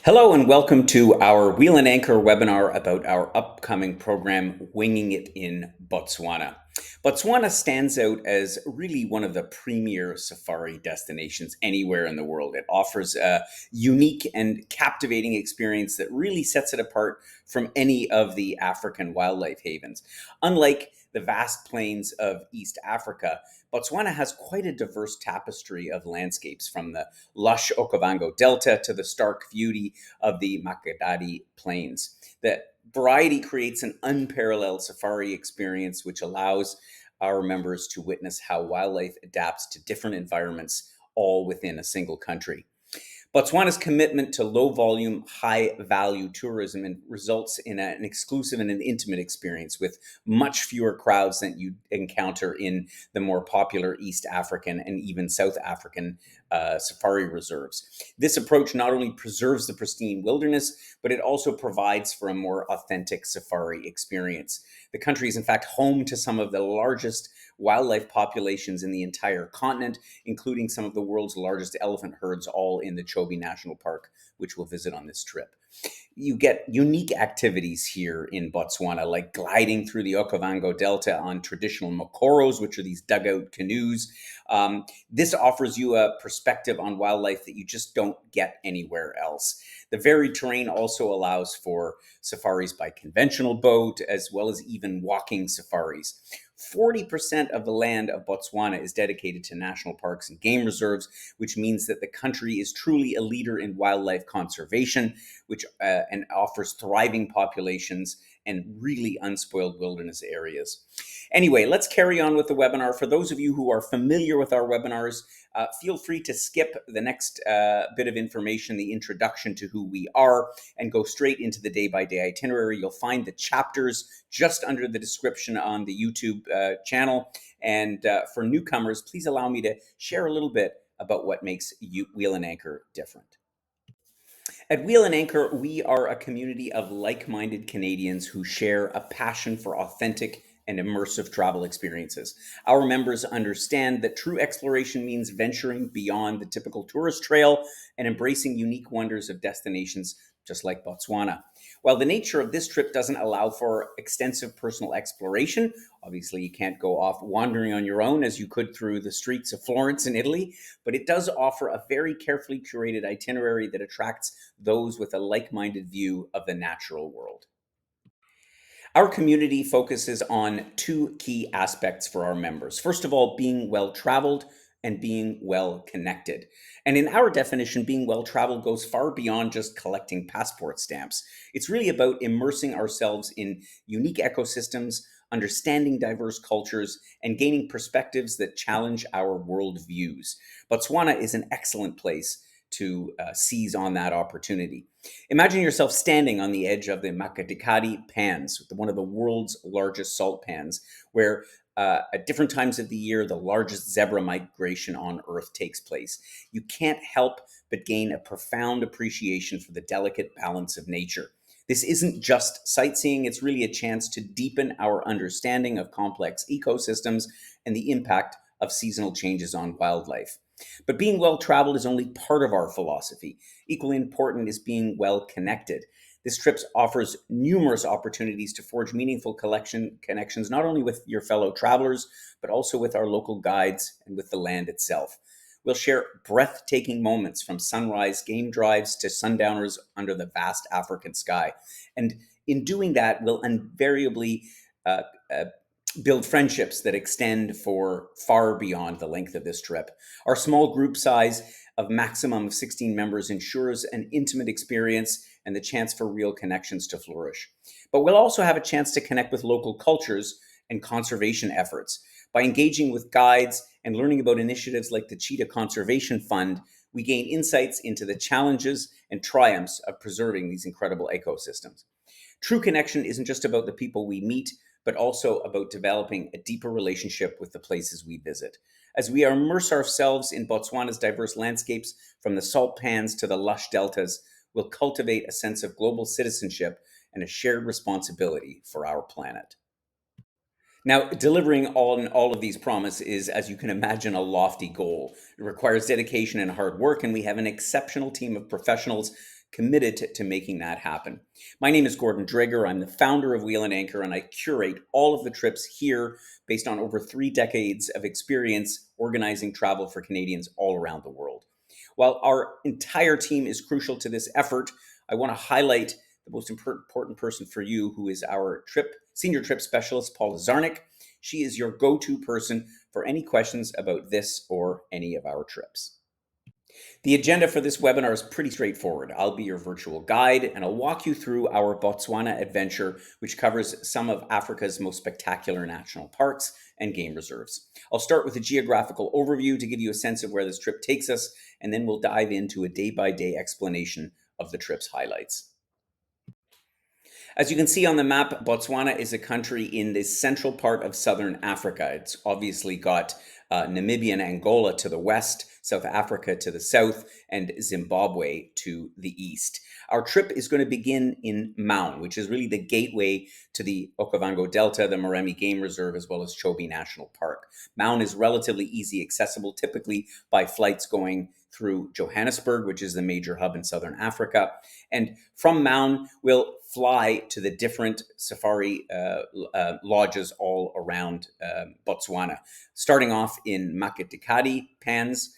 Hello and welcome to our Wheel and Anchor webinar about our upcoming program, Winging It in Botswana. Botswana stands out as really one of the premier safari destinations anywhere in the world. It offers a unique and captivating experience that really sets it apart from any of the African wildlife havens. Unlike the vast plains of East Africa, Botswana has quite a diverse tapestry of landscapes, from the lush Okavango Delta to the stark beauty of the Makgadadi Plains. The variety creates an unparalleled safari experience, which allows our members to witness how wildlife adapts to different environments, all within a single country. Botswana's commitment to low volume, high value tourism results in an exclusive and an intimate experience with much fewer crowds than you encounter in the more popular East African and even South African safari reserves. This approach not only preserves the pristine wilderness, but it also provides for a more authentic safari experience. The country is, in fact, home to some of the largest wildlife populations in the entire continent, including some of the world's largest elephant herds, all in the Chobe National Park, which we'll visit on this trip. You get unique activities here in Botswana, like gliding through the Okavango Delta on traditional mokoros, which are these dugout canoes. This offers you a perspective on wildlife that you just don't get anywhere else. The varied terrain also allows for safaris by conventional boat, as well as even walking safaris. 40% of the land of Botswana is dedicated to national parks and game reserves, which means that the country is truly a leader in wildlife conservation, which and offers thriving populations and really unspoiled wilderness areas. Anyway, let's carry on with the webinar. For those of you who are familiar with our webinars, feel free to skip the next bit of information, the introduction to who we are, and go straight into the day-by-day itinerary. You'll find the chapters just under the description on the YouTube channel. And for newcomers, please allow me to share a little bit about what makes Wheel and Anchor different. At Wheel and Anchor, we are a community of like-minded Canadians who share a passion for authentic and immersive travel experiences. Our members understand that true exploration means venturing beyond the typical tourist trail and embracing unique wonders of destinations just like Botswana. While the nature of this trip doesn't allow for extensive personal exploration, obviously you can't go off wandering on your own as you could through the streets of Florence in Italy, but it does offer a very carefully curated itinerary that attracts those with a like-minded view of the natural world. Our community focuses on two key aspects for our members. First of all, being well traveled and being well connected. And in our definition, being well traveled goes far beyond just collecting passport stamps. It's really about immersing ourselves in unique ecosystems, understanding diverse cultures, and gaining perspectives that challenge our worldviews. Botswana is an excellent place to seize on that opportunity. Imagine yourself standing on the edge of the Makgadikari pans, one of the world's largest salt pans, where at different times of the year, the largest zebra migration on Earth takes place. You can't help but gain a profound appreciation for the delicate balance of nature. This isn't just sightseeing, it's really a chance to deepen our understanding of complex ecosystems and the impact of seasonal changes on wildlife. But being well traveled is only part of our philosophy. Equally important is being well connected. This trip offers numerous opportunities to forge meaningful connections, not only with your fellow travelers, but also with our local guides and with the land itself. We'll share breathtaking moments, from sunrise game drives to sundowners under the vast African sky. And in doing that, we'll invariably uh, uh, build friendships that extend for far beyond the length of this trip. Our small group size of maximum of 16 members ensures an intimate experience and the chance for real connections to flourish. But we'll also have a chance to connect with local cultures and conservation efforts. By engaging with guides and learning about initiatives like the Cheetah Conservation Fund, we gain insights into the challenges and triumphs of preserving these incredible ecosystems. True connection isn't just about the people we meet, but also about developing a deeper relationship with the places we visit. As we immerse ourselves in Botswana's diverse landscapes, from the salt pans to the lush deltas, we'll cultivate a sense of global citizenship and a shared responsibility for our planet. Now, delivering on all of these promises is, as you can imagine, a lofty goal. It requires dedication and hard work, and we have an exceptional team of professionals committed to making that happen. My name is Gordon Drager. I'm the founder of Wheel and Anchor, and I curate all of the trips here based on over 3 decades of experience organizing travel for Canadians all around the world. While our entire team is crucial to this effort, I want to highlight the most important person for you, who is our senior trip specialist, Paula Zarnick. She is your go-to person for any questions about this or any of our trips. The agenda for this webinar is pretty straightforward. I'll be your virtual guide, and I'll walk you through our Botswana adventure, which covers some of Africa's most spectacular national parks and game reserves. I'll start with a geographical overview to give you a sense of where this trip takes us, and then we'll dive into a day-by-day explanation of the trip's highlights. As you can see on the map, Botswana is a country in the central part of southern Africa. It's obviously got Namibia and Angola to the west, South Africa to the south, and Zimbabwe to the east. Our trip is going to begin in Maun, which is really the gateway to the Okavango Delta, the Moremi Game Reserve, as well as Chobe National Park. Maun is relatively easy accessible, typically by flights going through Johannesburg, which is the major hub in southern Africa. And from Maun, we'll fly to the different safari lodges all around Botswana, starting off in Makettikati, Pans,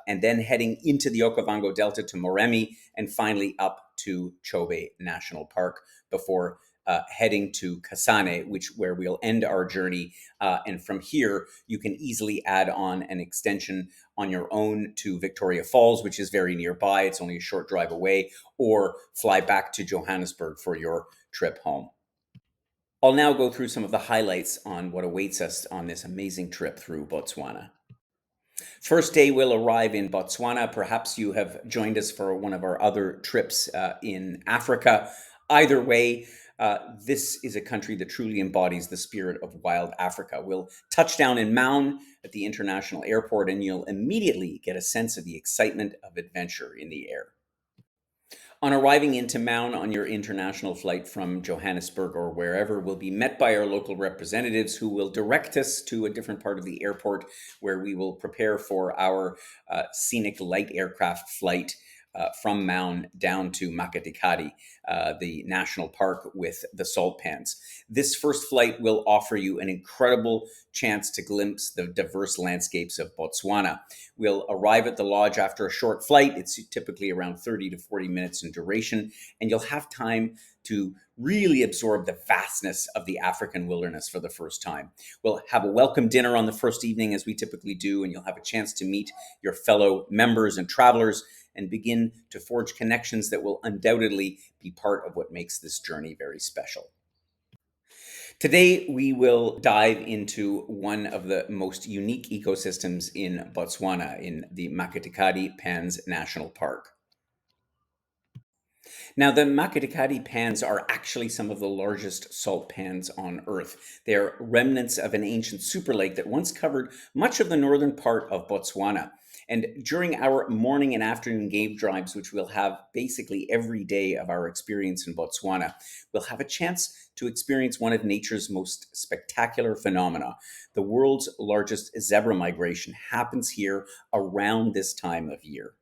and then heading into the Okavango Delta to Moremi, and finally up to Chobe National Park before heading to Kasane, where we'll end our journey. And from here, you can easily add on an extension on your own to Victoria Falls, which is very nearby. It's only a short drive away, or fly back to Johannesburg for your trip home. I'll now go through some of the highlights on what awaits us on this amazing trip through Botswana. First day, we'll arrive in Botswana. Perhaps you have joined us for one of our other trips in Africa. Either way, this is a country that truly embodies the spirit of wild Africa. We'll touch down in Maun at the international airport, and you'll immediately get a sense of the excitement of adventure in the air. On arriving into Maun on your international flight from Johannesburg or wherever, we'll be met by our local representatives who will direct us to a different part of the airport where we will prepare for our scenic light aircraft flight from Maun down to Makettikati, the national park with the salt pans. This first flight will offer you an incredible chance to glimpse the diverse landscapes of Botswana. We'll arrive at the lodge after a short flight. It's typically around 30 to 40 minutes in duration, and you'll have time to really absorb the vastness of the African wilderness for the first time. We'll have a welcome dinner on the first evening, as we typically do, and you'll have a chance to meet your fellow members and travelers and begin to forge connections that will undoubtedly be part of what makes this journey very special. Today, we will dive into one of the most unique ecosystems in Botswana, in the Makettikati Pans National Park. Now, the Makettikati pans are actually some of the largest salt pans on Earth. They're remnants of an ancient super lake that once covered much of the northern part of Botswana. And during our morning and afternoon game drives, which we'll have basically every day of our experience in Botswana, we'll have a chance to experience one of nature's most spectacular phenomena. The world's largest zebra migration happens here around this time of year.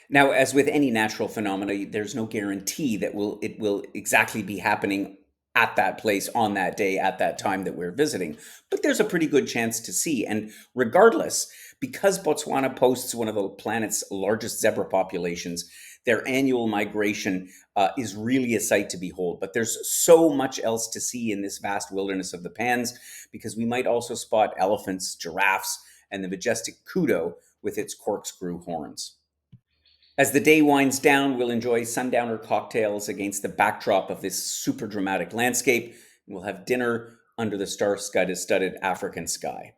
Now, as with any natural phenomena, there's no guarantee that it will exactly be happening at that place on that day at that time that we're visiting, but there's a pretty good chance to see. And regardless, because Botswana boasts one of the planet's largest zebra populations, their annual migration is really a sight to behold. But there's so much else to see in this vast wilderness of the Pans, because we might also spot elephants, giraffes, and the majestic kudu with its corkscrew horns. As the day winds down, we'll enjoy sundowner cocktails against the backdrop of this super dramatic landscape. And we'll have dinner under the star-studded African sky.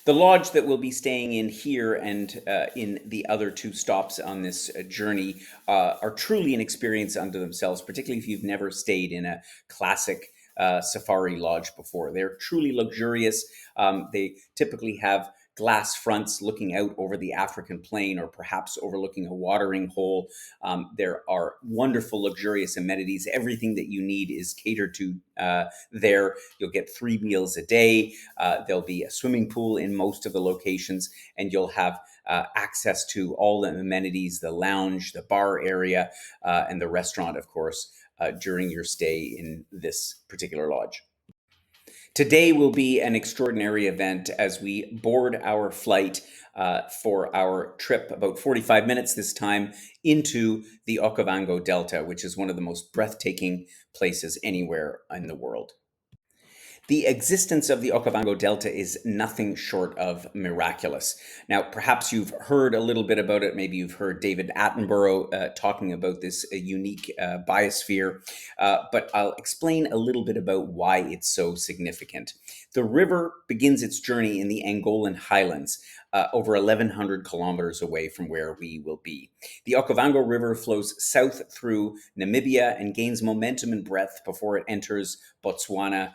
The lodge that we'll be staying in here and in the other two stops on this journey are truly an experience unto themselves, particularly if you've never stayed in a classic safari lodge before. They're truly luxurious. They typically have glass fronts looking out over the African plain or perhaps overlooking a watering hole. There are wonderful, luxurious amenities. Everything that you need is catered to there. You'll get 3 meals a day. There'll be a swimming pool in most of the locations, and you'll have access to all the amenities, the lounge, the bar area, and the restaurant, of course, during your stay in this particular lodge. Today will be an extraordinary event as we board our flight for our trip, about 45 minutes this time, into the Okavango Delta, which is one of the most breathtaking places anywhere in the world. The existence of the Okavango Delta is nothing short of miraculous. Now, perhaps you've heard a little bit about it. Maybe you've heard David Attenborough talking about this unique biosphere, but I'll explain a little bit about why it's so significant. The river begins its journey in the Angolan highlands, over 1,100 kilometers away from where we will be. The Okavango River flows south through Namibia and gains momentum and breadth before it enters Botswana,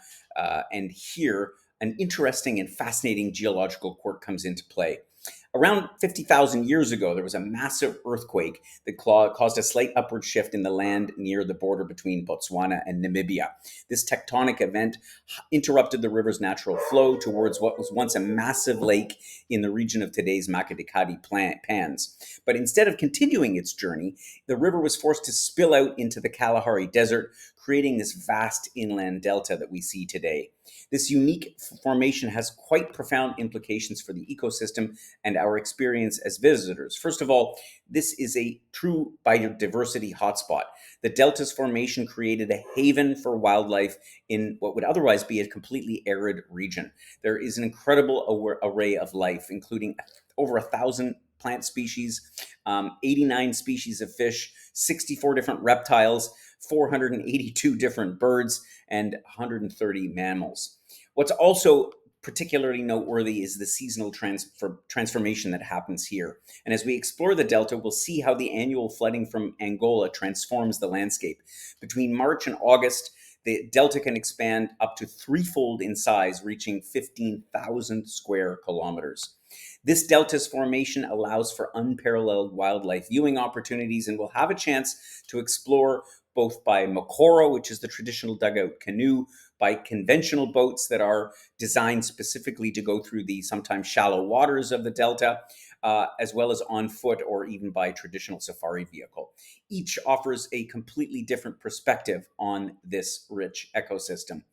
and here, an interesting and fascinating geological quirk comes into play. Around 50,000 years ago, there was a massive earthquake that caused a slight upward shift in the land near the border between Botswana and Namibia. This tectonic event interrupted the river's natural flow towards what was once a massive lake in the region of today's Makadikati Pans. But instead of continuing its journey, the river was forced to spill out into the Kalahari Desert, creating this vast inland delta that we see today. This unique formation has quite profound implications for the ecosystem and our experience as visitors. First of all, this is a true biodiversity hotspot. The delta's formation created a haven for wildlife in what would otherwise be a completely arid region. There is an incredible array of life, including over 1,000 plant species, 89 species of fish, 64 different reptiles, 482 different birds, and 130 mammals. What's also particularly noteworthy is the seasonal transformation that happens here. And as we explore the delta, we'll see how the annual flooding from Angola transforms the landscape. Between March and August, the delta can expand up to threefold in size, reaching 15,000 square kilometers. This delta's formation allows for unparalleled wildlife viewing opportunities, and we'll have a chance to explore both by Mokoro, which is the traditional dugout canoe, by conventional boats that are designed specifically to go through the sometimes shallow waters of the delta, as well as on foot or even by traditional safari vehicle. Each offers a completely different perspective on this rich ecosystem.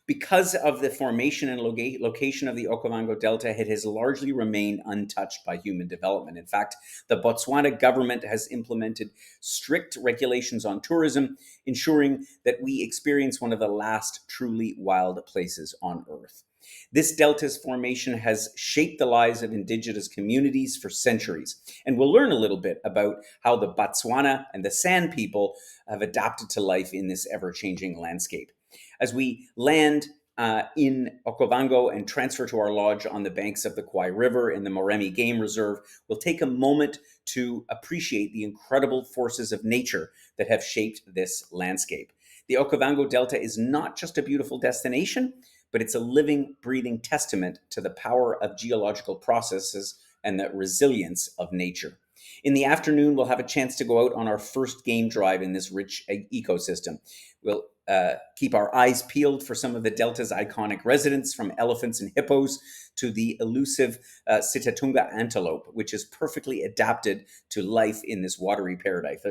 Because of the formation and location of the Okavango Delta, it has largely remained untouched by human development. In fact, the Botswana government has implemented strict regulations on tourism, ensuring that we experience one of the last truly wild places on Earth. This delta's formation has shaped the lives of indigenous communities for centuries. And we'll learn a little bit about how the Botswana and the San people have adapted to life in this ever-changing landscape. As we land in Okavango and transfer to our lodge on the banks of the Kwai River in the Moremi Game Reserve, we'll take a moment to appreciate the incredible forces of nature that have shaped this landscape. The Okavango Delta is not just a beautiful destination, but it's a living, breathing testament to the power of geological processes and the resilience of nature. In the afternoon, we'll have a chance to go out on our first game drive in this rich ecosystem. We'll keep our eyes peeled for some of the Delta's iconic residents, from elephants and hippos to the elusive Sitatunga antelope, which is perfectly adapted to life in this watery paradise.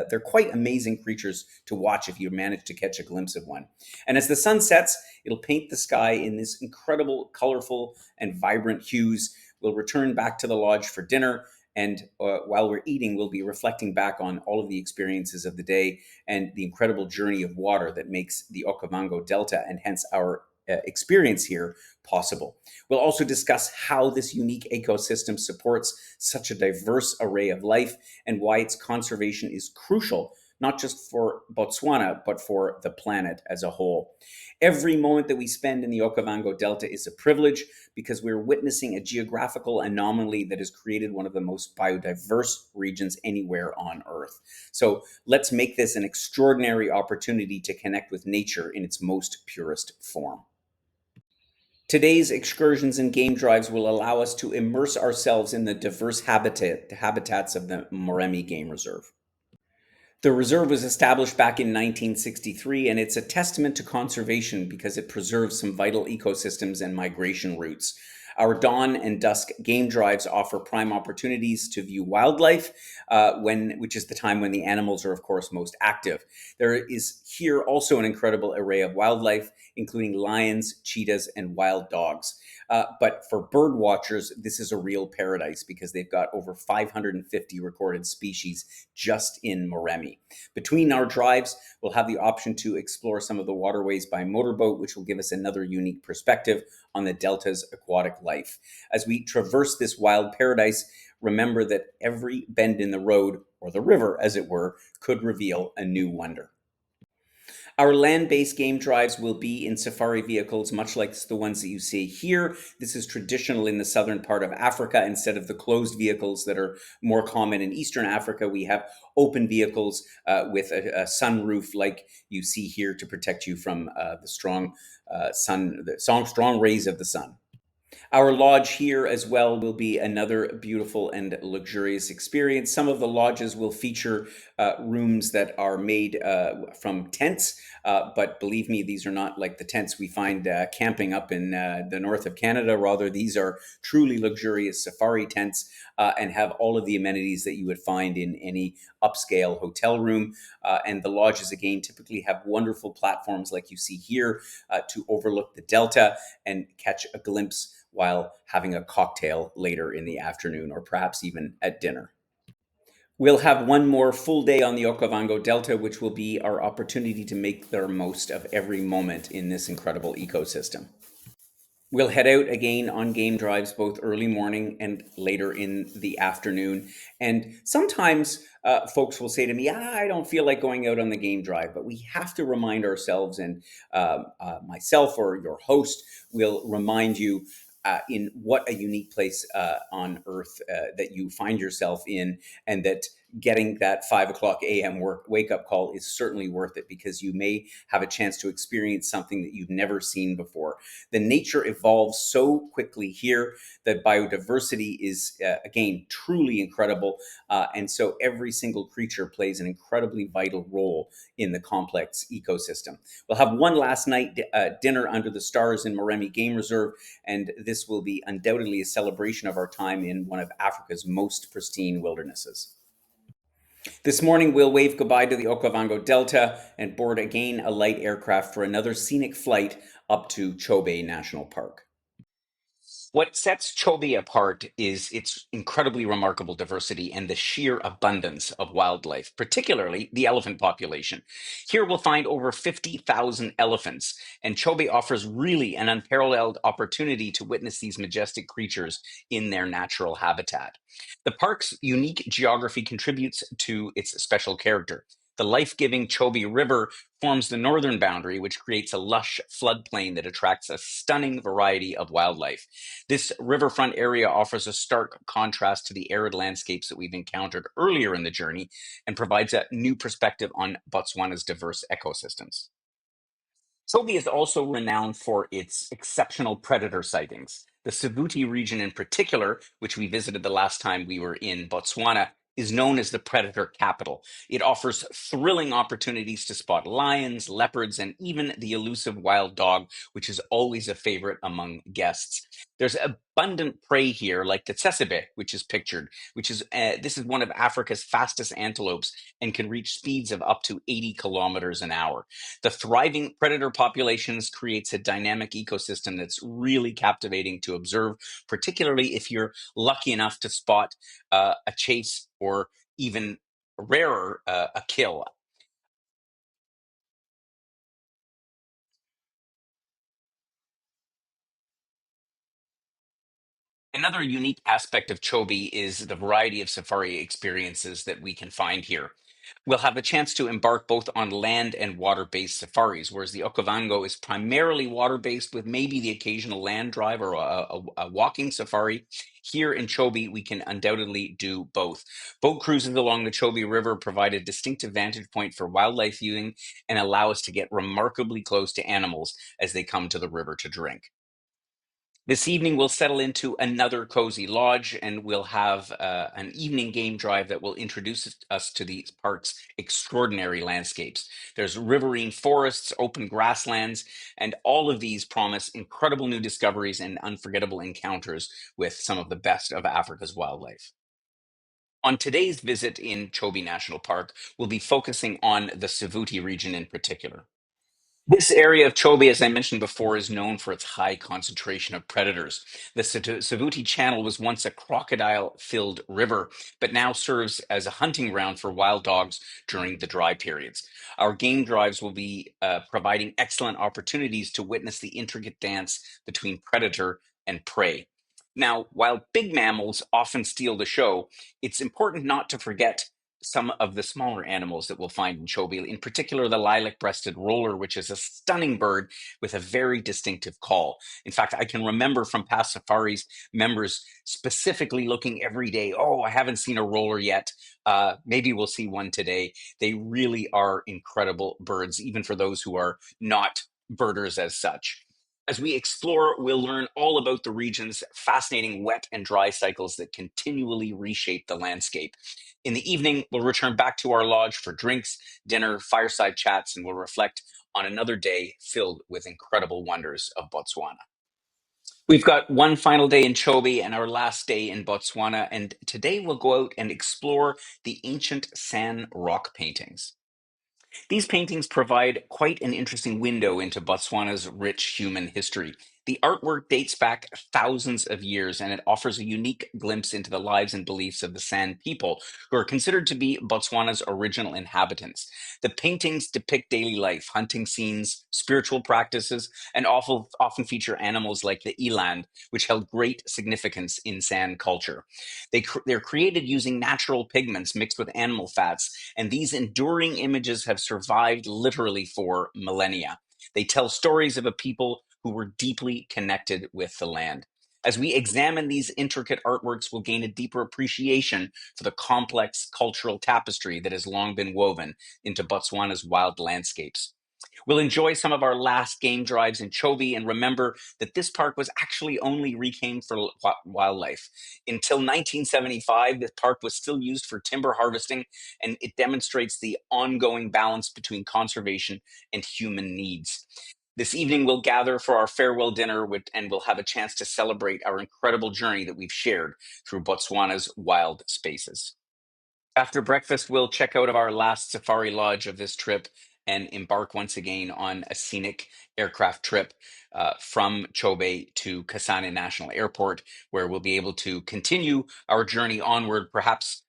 They're quite amazing creatures to watch if you manage to catch a glimpse of one. And as the sun sets, it'll paint the sky in this incredible, colorful, and vibrant hues. We'll return back to the lodge for dinner. And while we're eating, we'll be reflecting back on all of the experiences of the day and the incredible journey of water that makes the Okavango Delta, and hence our experience here, possible. We'll also discuss how this unique ecosystem supports such a diverse array of life and why its conservation is crucial, not just for Botswana, but for the planet as a whole. Every moment that we spend in the Okavango Delta is a privilege, because we're witnessing a geographical anomaly that has created one of the most biodiverse regions anywhere on Earth. So let's make this an extraordinary opportunity to connect with nature in its most purest form. Today's excursions and game drives will allow us to immerse ourselves in the diverse habitats of the Moremi Game Reserve. The reserve was established back in 1963, and it's a testament to conservation because it preserves some vital ecosystems and migration routes. Our dawn and dusk game drives offer prime opportunities to view wildlife, which is the time when the animals are, of course, most active. There is here also an incredible array of wildlife, including lions, cheetahs, and wild dogs. But for bird watchers, this is a real paradise because they've got over 550 recorded species just in Moremi. Between our drives, we'll have the option to explore some of the waterways by motorboat, which will give us another unique perspective on the Delta's aquatic life. As we traverse this wild paradise, remember that every bend in the road, or the river as it were, could reveal a new wonder. Our land-based game drives will be in safari vehicles, much like the ones that you see here. This is traditional in the southern part of Africa. Instead of the closed vehicles that are more common in Eastern Africa, we have open vehicles with a sunroof, like you see here, to protect you from the strong strong rays of the sun. Our lodge here as well will be another beautiful and luxurious experience. Some of the lodges will feature rooms that are made from tents, but believe me, these are not like the tents we find camping up in the north of Canada. Rather, these are truly luxurious safari tents and have all of the amenities that you would find in any upscale hotel room. And the lodges, again, typically have wonderful platforms like you see here to overlook the Delta and catch a glimpse while having a cocktail later in the afternoon or perhaps even at dinner. We'll have one more full day on the Okavango Delta, which will be our opportunity to make the most of every moment in this incredible ecosystem. We'll head out again on game drives both early morning and later in the afternoon. And sometimes folks will say to me, I don't feel like going out on the game drive, but we have to remind ourselves, and myself or your host will remind you in what a unique place on earth that you find yourself in, and that getting that 5 o'clock a.m. wake up call is certainly worth it because you may have a chance to experience something that you've never seen before. The nature evolves so quickly here. The biodiversity is, again, truly incredible. And so every single creature plays an incredibly vital role in the complex ecosystem. We'll have one last night dinner under the stars in Moremi Game Reserve, and this will be undoubtedly a celebration of our time in one of Africa's most pristine wildernesses. This morning, we'll wave goodbye to the Okavango Delta and board again a light aircraft for another scenic flight up to Chobe National Park. What sets Chobe apart is its incredibly remarkable diversity and the sheer abundance of wildlife, particularly the elephant population. Here we'll find over 50,000 elephants, and Chobe offers really an unparalleled opportunity to witness these majestic creatures in their natural habitat. The park's unique geography contributes to its special character. The life giving Chobe River forms the northern boundary, which creates a lush floodplain that attracts a stunning variety of wildlife. This riverfront area offers a stark contrast to the arid landscapes that we've encountered earlier in the journey and provides a new perspective on Botswana's diverse ecosystems. Toby is also renowned for its exceptional predator sightings. The Sibuti region, in particular, which we visited the last time we were in Botswana, is known as the predator capital. It offers thrilling opportunities to spot lions, leopards, and even the elusive wild dog, which is always a favorite among guests. There's abundant prey here, like the tsessebe, which is pictured, which is this is one of Africa's fastest antelopes and can reach speeds of up to 80 kilometers an hour. The thriving predator populations creates a dynamic ecosystem that's really captivating to observe, particularly if you're lucky enough to spot a chase or even rarer, a kill. Another unique aspect of Chobe is the variety of safari experiences that we can find here. We'll have a chance to embark both on land and water based safaris, whereas the Okavango is primarily water based with maybe the occasional land drive or a walking safari. Here in Chobe, we can undoubtedly do both. Boat cruises along the Chobe River provide a distinctive vantage point for wildlife viewing and allow us to get remarkably close to animals as they come to the river to drink. This evening, we'll settle into another cozy lodge and we'll have an evening game drive that will introduce us to the park's extraordinary landscapes. There's riverine forests, open grasslands, and all of these promise incredible new discoveries and unforgettable encounters with some of the best of Africa's wildlife. On today's visit in Chobe National Park, we'll be focusing on the Savuti region in particular. This area of Chobe, as I mentioned before, is known for its high concentration of predators. The Savuti Channel was once a crocodile filled river, but now serves as a hunting ground for wild dogs during the dry periods. Our game drives will be providing excellent opportunities to witness the intricate dance between predator and prey. Now, while big mammals often steal the show, it's important not to forget some of the smaller animals that we'll find in Chobe, in particular the lilac-breasted roller, which is a stunning bird with a very distinctive call. In fact, I can remember from past safaris members specifically looking every day, oh, I haven't seen a roller yet. Maybe we'll see one today. They really are incredible birds, even for those who are not birders as such. As we explore, we'll learn all about the region's fascinating wet and dry cycles that continually reshape the landscape. In the evening, we'll return back to our lodge for drinks, dinner, fireside chats, and we'll reflect on another day filled with incredible wonders of Botswana. We've got one final day in Chobe and our last day in Botswana, and today we'll go out and explore the ancient San rock paintings. These paintings provide quite an interesting window into Botswana's rich human history. The artwork dates back thousands of years and it offers a unique glimpse into the lives and beliefs of the San people, who are considered to be Botswana's original inhabitants. The paintings depict daily life, hunting scenes, spiritual practices, and often feature animals like the eland, which held great significance in San culture. They're created using natural pigments mixed with animal fats, and these enduring images have survived literally for millennia. They tell stories of a people who were deeply connected with the land. As we examine these intricate artworks, we'll gain a deeper appreciation for the complex cultural tapestry that has long been woven into Botswana's wild landscapes. We'll enjoy some of our last game drives in Chobe and remember that this park was actually only reclaimed for wildlife. Until 1975, this park was still used for timber harvesting, and it demonstrates the ongoing balance between conservation and human needs. This evening, we'll gather for our farewell dinner and we'll have a chance to celebrate our incredible journey that we've shared through Botswana's wild spaces. After breakfast, we'll check out of our last safari lodge of this trip and embark once again on a scenic aircraft trip from Chobe to Kasane National Airport, where we'll be able to continue our journey onward, perhaps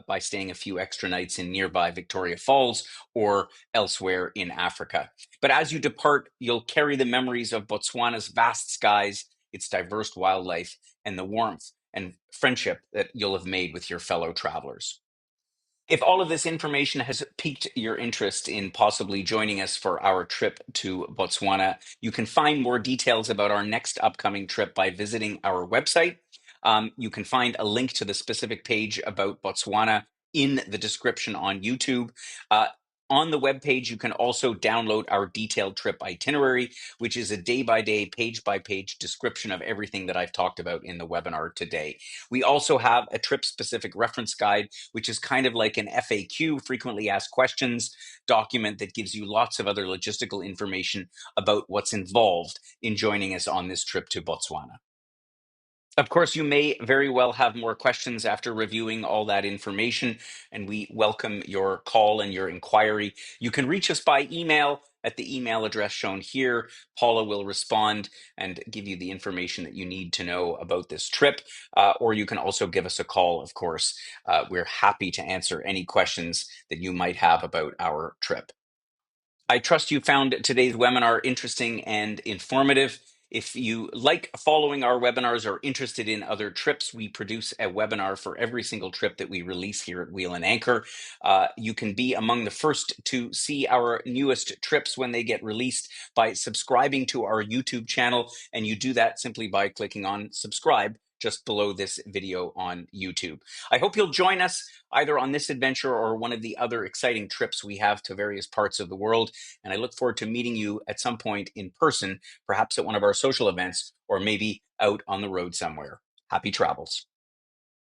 by staying a few extra nights in nearby Victoria Falls or elsewhere in Africa. But as you depart, you'll carry the memories of Botswana's vast skies, its diverse wildlife, and the warmth and friendship that you'll have made with your fellow travelers. If all of this information has piqued your interest in possibly joining us for our trip to Botswana, you can find more details about our next upcoming trip by visiting our website. You can find a link to the specific page about Botswana in the description on YouTube. On the webpage, you can also download our detailed trip itinerary, which is a day by day, page by page description of everything that I've talked about in the webinar today. We also have a trip specific reference guide, which is kind of like an FAQ, frequently asked questions document that gives you lots of other logistical information about what's involved in joining us on this trip to Botswana. Of course, you may very well have more questions after reviewing all that information, and we welcome your call and your inquiry. You can reach us by email at the email address shown here. Paula will respond and give you the information that you need to know about this trip, or you can also give us a call, of course. We're happy to answer any questions that you might have about our trip. I trust you found today's webinar interesting and informative. If you like following our webinars or interested in other trips, we produce a webinar for every single trip that we release here at Wheel and Anchor. You can be among the first to see our newest trips when they get released by subscribing to our YouTube channel. And you do that simply by clicking on subscribe just below this video on YouTube. I hope you'll join us either on this adventure or one of the other exciting trips we have to various parts of the world. And I look forward to meeting you at some point in person, perhaps at one of our social events, or maybe out on the road somewhere. Happy travels.